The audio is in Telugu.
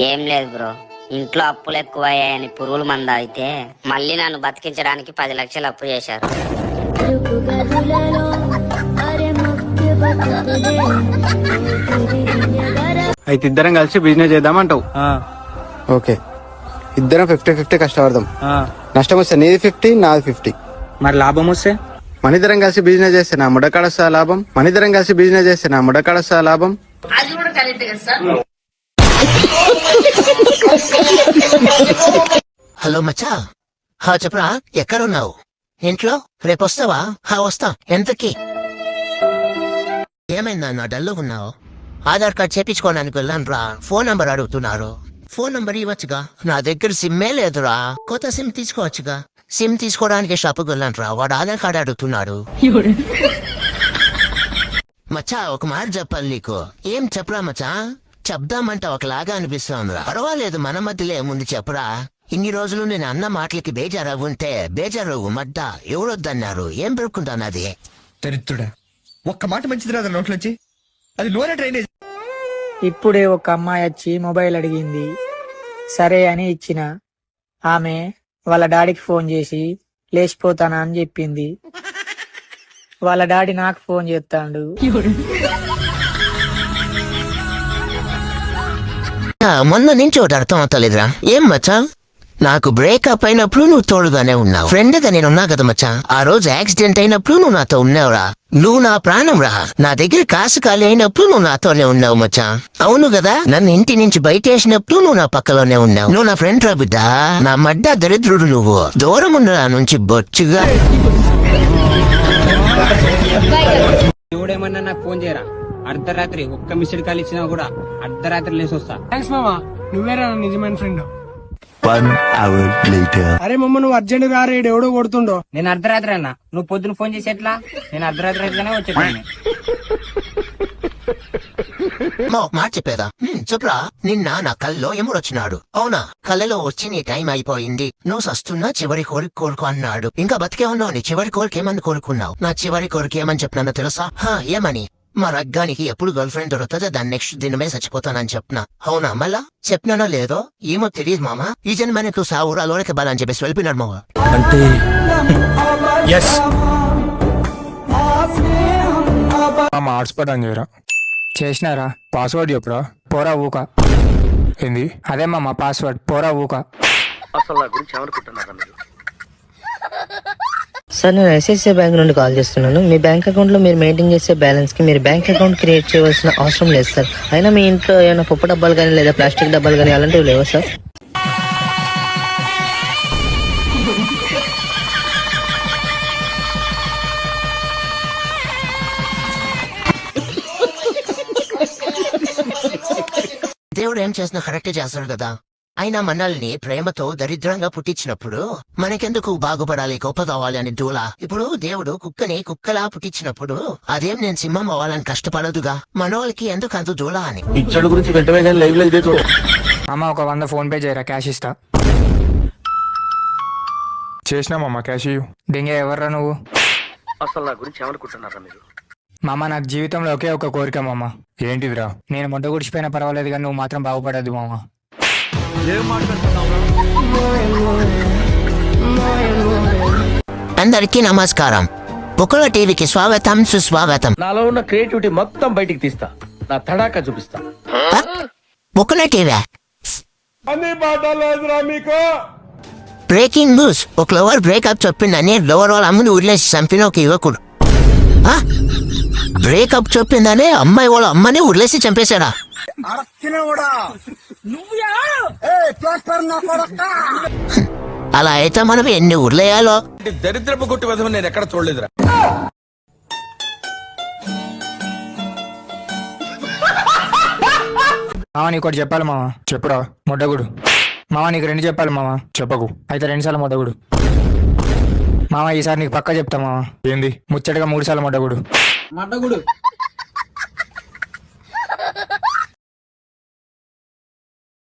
ఏం లేదు బ్రో, ఇంట్లో అప్పులు ఎక్కువ అయ్యాయని పురుగుల మంద అయితే మళ్ళీ నన్ను బతికించడానికి 10 లక్షలు అప్పు చేశారు. అయితే ఇద్దరం కలిసి బిజినెస్ చేద్దామంటావు? ఓకే, ఇద్దరం 50-50 కష్టపడదాం. నష్టం వస్తే నీది 50, నాది 50. మరి లాభం వస్తే మనిద్దరం కలిసి బిజినెస్ చేస్తే నా ముడకాడస్తా లాభం. మనిద్దరం కలిసి బిజినెస్ చేస్తే నా ముడకాడస్తా లాభం. హలో మచ్చా, చెప్పరా, ఎక్కడున్నావు? ఇంట్లో? రేపు వస్తావా? వస్తా. ఎంతకి? ఏమైందన్నా డల్లు ఉన్నావు? ఆధార్ కార్డ్ చేపించుకోవడానికి వెళ్ళాను రా. ఫోన్ నంబర్ అడుగుతున్నారు. ఫోన్ నంబర్ ఇవ్వచ్చుగా. నా దగ్గర సిమ్మే లేదురా. కొత్త సిమ్ తీసుకోవచ్చుగా. సిమ్ తీసుకోవడానికి షాపుకి వెళ్ళాను రా. వాడు ఆధార్ కార్డ్ అడుగుతున్నాడు. మచ్చా, ఒక మాట చెప్పాలి నీకు. ఏం చెప్పరా మచ్చా? చెప్దామంటే ఒకలాగా అనిపిస్తోందిరా. పర్వాలేదు, మన మధ్యలో ఏముంది చెప్పరా. ఇన్ని రోజులు నేను అన్న మాటలకి బేజారవు ఉంటే బేజారవు మడ్డ ఎవరొద్దన్నారు. ఏం పెరుక్కుంటాను అది. దరిద్రుడా, ఒక్క మాట మంచిది రాదు నోట్లోంచి. అది లోనే డ్రైనేజ్. ఇప్పుడే ఒక అమ్మాయి వచ్చి మొబైల్ అడిగింది. సరే అని ఇచ్చిన. ఆమె వాళ్ళ డాడీకి ఫోన్ చేసి లేచిపోతానా అని చెప్పింది. వాళ్ళ డాడీ నాకు ఫోన్ చేస్తాడు. మొన్న నుంచి ఒకటి అర్థం అవుతలేదురా. ఏం మచ్చా, నాకు బ్రేకప్ అయినప్పుడు నువ్వు తోడుగానే ఉన్నావు. ఫ్రెండ్ గా నేను ఉన్నా కదా మచ్చా. ఆ రోజు యాక్సిడెంట్ అయినప్పుడు నువ్వు నాతో ఉన్నావురా. నువ్వు నా ప్రాణం రా. నా దగ్గర కాసు ఖాళీ అయినప్పుడు నువ్వు నాతోనే ఉన్నావు మచ్చా. అవును కదా. నన్ను ఇంటి నుంచి బయట వేసినప్పుడు నువ్వు నా పక్కలోనే ఉన్నావు. నువ్వు నా ఫ్రెండ్ రా బిడ్డ. నా మడ్డ దరిద్రుడు నువ్వు. దూరం ఉన్న నా నుంచి బొచ్చుగా. ఎవడేమన్నా నాకు ఫోన్ చేయరా. అర్ధరాత్రి ఒక్క మిస్డ్ కాల్ ఇచ్చినా కూడా అర్ధరాత్రి లేసి వస్తా. థ్యాంక్స్ మామా, నువ్వేరా నిజమైన ఫ్రెండ్. 1 hour later. అరే మమ్మ, నువ్వు అర్జెంట్ గా రేడు, ఎవడో కొడుతుండో. నేను అర్ధరాత్రి అన్నా, నువ్వు పొద్దున ఫోన్ చేసి ఎట్లా? నేను అర్ధరాత్రి అయితేనే వచ్చేటాన్ని. మాట చెప్పేదా? చెప్పురా. నిన్న నా కల్లో ఎముడొచ్చినాడు. అవునా? కళ్ళలో వచ్చి నీ టైం అయిపోయింది, నువ్వు సస్తున్నా చివరి కోరిక కోరుకో అన్నాడు. ఇంకా బతికే ఉన్నావు. నీ చివరి కోరిక ఏమని కోరుకున్నావు? నా చివరి కోరిక ఏమని చెప్పినా తెలుసా? ఏమని? మా రగ్గానికి ఎప్పుడు గర్ల్ ఫ్రెండ్ దొరుకుతుందో దాని నెక్స్ట్ దినమే చచ్చిపోతానని చెప్పినా. అవునా? మళ్ళా చెప్పినానో లేదో ఏమో తెలియదు మామ. ఈ జన్మని నువ్వు సావురా లోనికి బాలని చెప్పేసి వెళ్ళిపోయినాడు మామ. అంటే హాట్స్పాట్ అని చేయరా? చేసినారా? పాస్వర్డ్ చెప్పురా. పోరా ఊక. ఏంది? అదే మామ పాస్వర్డ్. పోరా ఊక. అసలు నా గురించి ఏమనుకుంటున్నారా మీరు? సార్, నేను ఐసిఐసిఐ బ్యాంక్ నుండి కాల్ చేస్తున్నాను. మీ బ్యాంక్ అకౌంట్ లో మీరు మెయింటైన్ చేసే బ్యాలెన్స్ కి మీరు బ్యాంక్ అకౌంట్ క్రియేట్ చేయవలసిన అవసరం లేదు సార్. అయినా మీ ఇంట్లో ఏమైనా పప్పు డబ్బాలు కానీ లేదా ప్లాస్టిక్ డబ్బాలు కానీ అలాంటివి లేవా సార్? దేవుడు ఏం చేసినా కరెక్ట్ చేస్తాడు కదా. అయినా మనల్ని ప్రేమతో దరిద్రంగా పుట్టించినప్పుడు మనకెందుకు బాగుపడాలి, గొప్ప అవ్వాలి అని దూలా. ఇప్పుడు దేవుడు కుక్కని కుక్కలా పుట్టించినప్పుడు అదేం నేను సింహం అవ్వాలని కష్టపడదుగా. మనోళ్ళకి ఎందుకు అంత దూలా అని. ఇచ్చడు గురించి వెంటనే కానీ లైవ్ లో ఇదే చూడు. అమ్మ, ఒక 100 ఫోన్ పే చేయరా, క్యాష్ ఇస్తా. చేసినామమ్మా, క్యాష్ ఇవ్వు. దింగే ఎవర్రా నువ్వు? అసలు నా గురించి ఏమనుకుంటున్నారా మీరు? మామ, నాకు జీవితంలో ఒకే ఒక కోరిక మామ. ఏంటిదిరా? నేను మొట్ట గుడిచిపోయినా పర్వాలేదు కానీ నువ్వు మాత్రం బాగుపడద్దు మామ. అందరికీ నమస్కారం. బుక్కల టీవీకి స్వాగతం, సుస్వాగతం. నాలో ఉన్న క్రియేటివిటీ మొత్తం బయటికి తీస్తా. నా తడాకా చూపిస్తా. బుక్కల టీవీ. Breaking news. ఒక లవర్ బ్రేకప్ చెప్పిందని లవర్ వాళ్ళ అమ్మని వదిలేసి చంపిన ఒక యువకుడు. బ్రేకప్ చెప్పిందని అమ్మాయి వాళ్ళ అమ్మని వదిలేసి చంపేశాడా? అలా అయితే మనం ఎన్ని ఉర్లేయాలో. దరిద్రపు కొట్టి వదమని నేను ఎక్కడ చూడలేదురా. మామ, నీకోటి చెప్పాలి మామ. చెప్పురా. మొడ్డగుడు. మామ, నీకు 2 చెప్పాలి మామ. చెప్పకు. అయితే 2 సార్లు మొడ్డగుడు. మామ, ఈసారి నీకు పక్కా చెప్తా మామ. ఏంది? ముచ్చటగా 3 సార్లు మొడ్డగుడు. మడ్డగుడు.